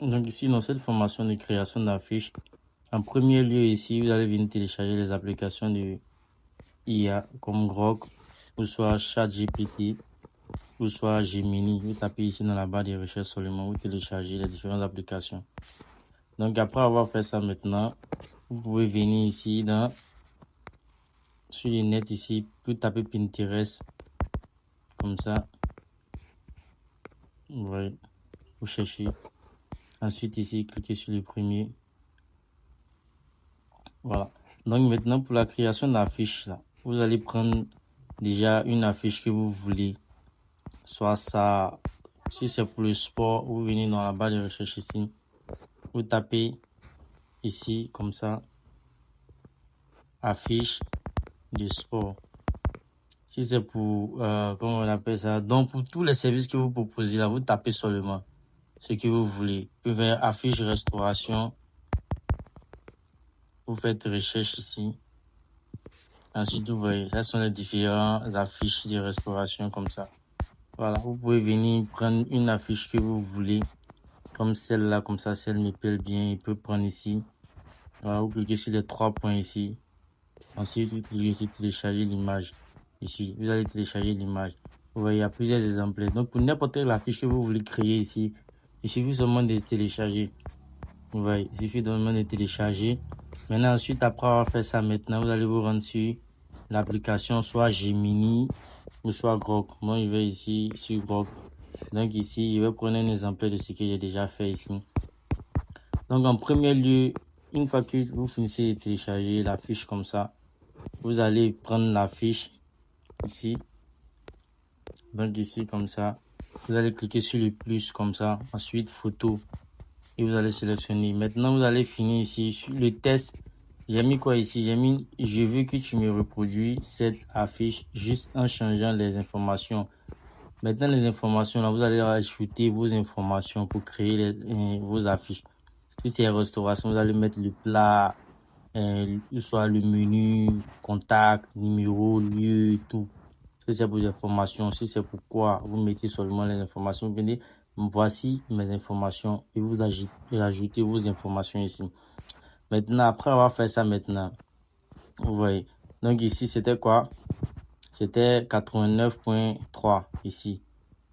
Donc ici, dans cette formation de création d'affiches, en premier lieu ici, vous allez venir télécharger les applications de IA comme Grok, ou soit ChatGPT, ou soit Gemini. Vous tapez ici dans la barre de recherche seulement, vous téléchargez les différentes applications. Donc après avoir fait ça maintenant, vous pouvez venir ici sur le net ici, vous tapez Pinterest, comme ça, vous voyez, vous cherchez. Ensuite ici, cliquez sur le premier. Voilà. Donc maintenant, pour la création d'affiches, là, vous allez prendre déjà une affiche que vous voulez. Soit ça, si c'est pour le sport, vous venez dans la barre de recherche ici. Vous tapez ici, comme ça, affiche de sport. Si c'est pour, comment on appelle ça, donc pour tous les services que vous proposez là, vous tapez seulement ce que vous voulez. Vous pouvez affiche restauration. Vous faites recherche ici. Ensuite, vous voyez, ça sont les différentes affiches de restauration comme ça. Voilà, vous pouvez venir prendre une affiche que vous voulez, comme celle-là, comme ça, si elle me plaît bien, il peut prendre ici. Voilà, vous cliquez sur les 3 points ici. Ensuite, vous cliquez sur télécharger l'image. Ici, vous allez télécharger l'image. Vous voyez, il y a plusieurs exemplaires. Donc, pour n'importe quelle affiche que vous voulez créer ici, il suffit seulement de télécharger. Vous voyez, il suffit seulement de télécharger. Maintenant, ensuite, après avoir fait ça, maintenant, vous allez vous rendre sur l'application, soit Gemini ou soit Grok. Moi, je vais ici sur Grok. Donc ici, je vais prendre un exemple de ce que j'ai déjà fait ici. Donc en premier lieu, une fois que vous finissez de télécharger la fiche comme ça, vous allez prendre la fiche ici. Donc ici comme ça, vous allez cliquer sur le plus comme ça. Ensuite photo et vous allez sélectionner. Maintenant vous allez finir ici sur le test. J'ai mis quoi ici? J'ai mis je veux que tu me reproduis cette affiche juste en changeant les informations. Maintenant, les informations, là, vous allez ajouter vos informations pour créer vos affiches. Si c'est restauration, vous allez mettre le plat, soit le menu, contact, numéro, lieu, tout. Si c'est pour les informations, si c'est pourquoi, vous mettez seulement les informations. Vous venez, voici mes informations et vous ajoutez vos informations ici. Maintenant, après avoir fait ça maintenant, vous voyez. Donc ici, c'était quoi? C'était 89.3 ici.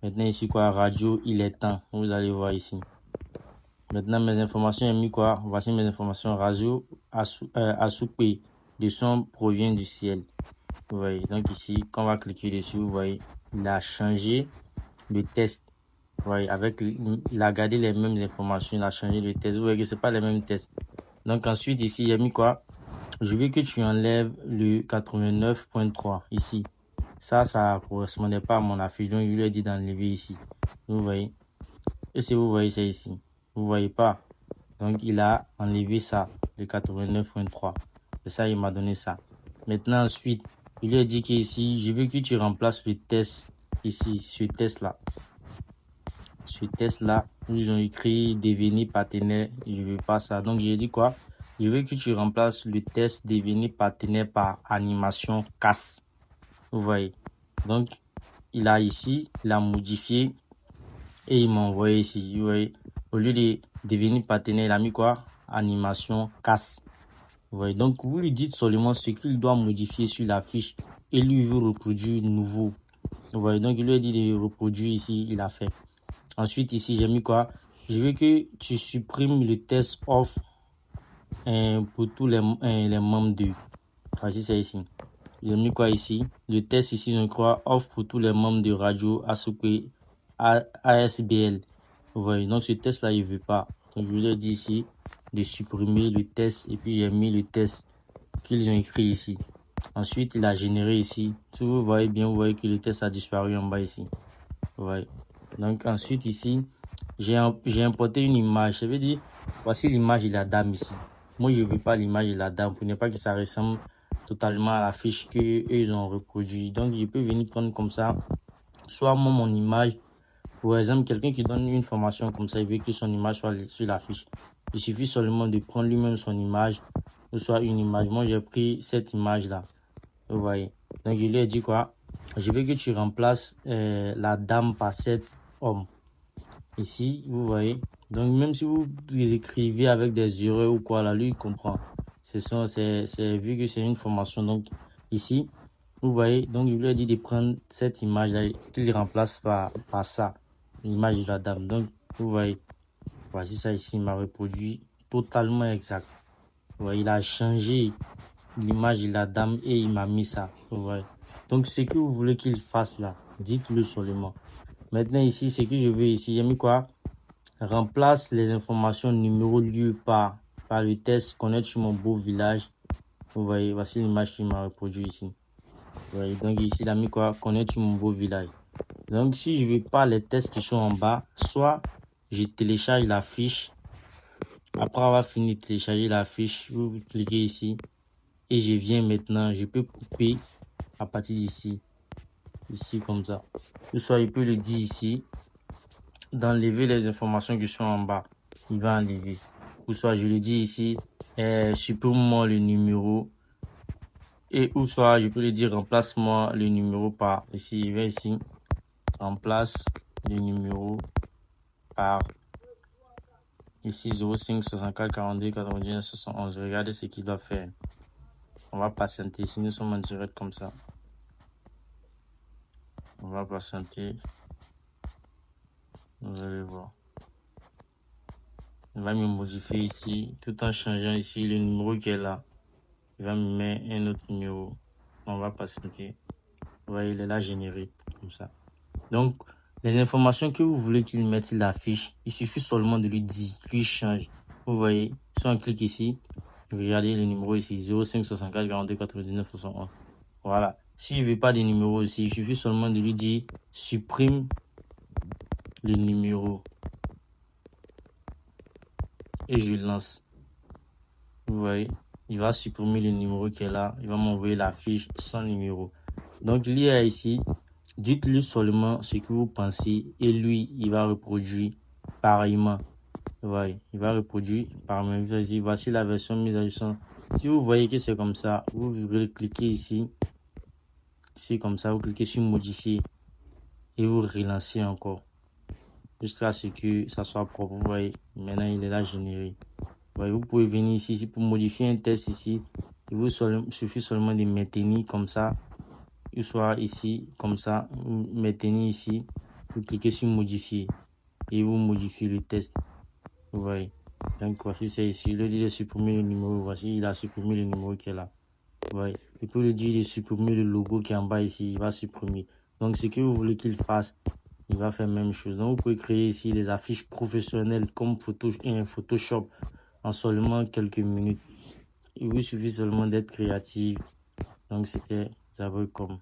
Maintenant, ici, quoi, radio, il est temps. Vous allez voir ici. Maintenant, mes informations, j'ai mis quoi? Voici mes informations. Radio, Assoupé. Le son provient du ciel. Vous voyez. Donc, ici, quand on va cliquer dessus, vous voyez, il a changé le test. Vous voyez, il a gardé les mêmes informations. Il a changé le test. Vous voyez que c'est pas les mêmes tests. Donc, ensuite, ici, j'ai mis quoi? Je veux que tu enlèves le 89.3 ici. Ça correspondait pas à mon affiche. Donc, je lui ai dit d'enlever ici. Vous voyez. Et si vous voyez ça ici, vous voyez pas. Donc, il a enlevé ça, le 89.3. Et ça, il m'a donné ça. Maintenant, ensuite, il lui a dit qu'ici, je veux que tu remplaces le test ici, ce test-là. Ce test-là, ils ont écrit devenir partenaire. Je veux pas ça. Donc, j'ai dit quoi? Je veux que tu remplaces le test devenir partenaire par animation casse. Vous voyez. Donc, il a modifié et il m'a envoyé ici. Vous voyez. Au lieu de devenir partenaire, il a mis quoi? Animation casse. Vous voyez. Donc, vous lui dites seulement ce qu'il doit modifier sur la fiche et lui veut reproduire nouveau. Vous voyez. Donc, il lui a dit de reproduire ici. Il a fait. Ensuite, ici, j'ai mis quoi? Je veux que tu supprimes le test off pour tous les membres de. Voici, c'est ici. J'ai mis quoi ici? Le test ici, je crois, off pour tous les membres de radio ASBL. Vous voyez, donc ce test-là, il ne veut pas. Donc, je lui ai dit ici de supprimer le test et puis j'ai mis le test qu'ils ont écrit ici. Ensuite, il a généré ici. Si vous voyez bien, vous voyez que le test a disparu en bas ici. Vous voyez. Donc, ensuite, ici, j'ai importé une image. Ça veut dire, voici l'image de la dame ici. Moi, je ne veux pas l'image de la dame pour ne pas que ça ressemble totalement à la fiche qu'ils ont reproduit. Donc, je peux venir prendre comme ça, soit moi, mon image. Par exemple, quelqu'un qui donne une formation comme ça, il veut que son image soit sur la fiche. Il suffit seulement de prendre lui-même son image, ou soit une image. Moi, j'ai pris cette image-là. Vous voyez. Donc, il lui a dit quoi? Je veux que tu remplaces la dame par cet homme. Ici, vous voyez. Donc, même si vous les écrivez avec des erreurs ou quoi, là, lui, il comprend. C'est vu que c'est une formation. Donc, ici, vous voyez, donc, il lui a dit de prendre cette image-là, qu'il remplace par ça, l'image de la dame. Donc, vous voyez, voici ça ici, il m'a reproduit totalement exact. Vous voyez, il a changé l'image de la dame et il m'a mis ça. Vous voyez. Donc, ce que vous voulez qu'il fasse là, dites-le seulement. Maintenant, ici, ce que je veux ici, j'ai mis quoi? Remplace les informations numéro lieu par le test connaître sur mon beau village. Vous voyez, voici l'image qu'il m'a reproduit ici. Vous voyez, donc ici, il a mis quoi? Connaître sur mon beau village. Donc, si je ne veux pas les tests qui sont en bas, soit je télécharge la fiche. Après avoir fini de télécharger la fiche, vous cliquez ici. Et je viens maintenant, je peux couper à partir d'ici. Ici, comme ça. Ou soit, il peut le dire ici. D'enlever les informations qui sont en bas. Il va enlever. Ou soit, je le dis ici, supprime-moi le numéro. Et ou soit, je peux le dire, remplace-moi le numéro par, ici, il va ici, remplace le numéro par, ici, 05 64 42 99 71. Regardez ce qu'il doit faire. On va patienter. Ici, nous sommes en direct comme ça. On va patienter. Vous allez voir. Il va me modifier ici, tout en changeant ici le numéro qui est là. Il va me mettre un autre numéro. On va patienter. Vous voyez, il est là généré, comme ça. Donc, les informations que vous voulez qu'il mette sur la fiche, il suffit seulement de lui dire, lui change. Vous voyez, si on clique ici, regardez le numéro ici, 05 64 42 99 71. Voilà. S'il ne veut pas de numéro ici, il suffit seulement de lui dire, supprime le numéro. Et je lance. Vous voyez, il va supprimer le numéro qui est là. Il va m'envoyer la fiche sans numéro. Donc, l'IA ici, dites-lui seulement ce que vous pensez et lui, il va reproduire pareillement. Vous voyez, il va reproduire pareillement. Voici la version mise à jour. Si vous voyez que c'est comme ça, vous cliquez ici. Ici, comme ça, vous cliquez sur modifier et vous relancez encore. Jusqu'à ce que ça soit propre. Vous voyez, maintenant, il est là généré. Vous pouvez venir ici pour modifier un test ici. Il vous suffit seulement de maintenir comme ça. Ou soit ici, comme ça. Maintenir ici. Vous cliquez sur modifier. Et vous modifiez le test. Vous voyez. Donc voici c'est ici. Il dit de supprimer le numéro. Voici, il a supprimé le numéro qui est là. Vous voyez. Il peut lui dire de supprimer le logo qui est en bas ici. Il va supprimer. Donc ce que vous voulez qu'il fasse, il va faire la même chose. Donc vous pouvez créer ici des affiches professionnelles comme Photoshop en seulement quelques minutes. Il vous suffit seulement d'être créatif. Donc, c'était Zabricom.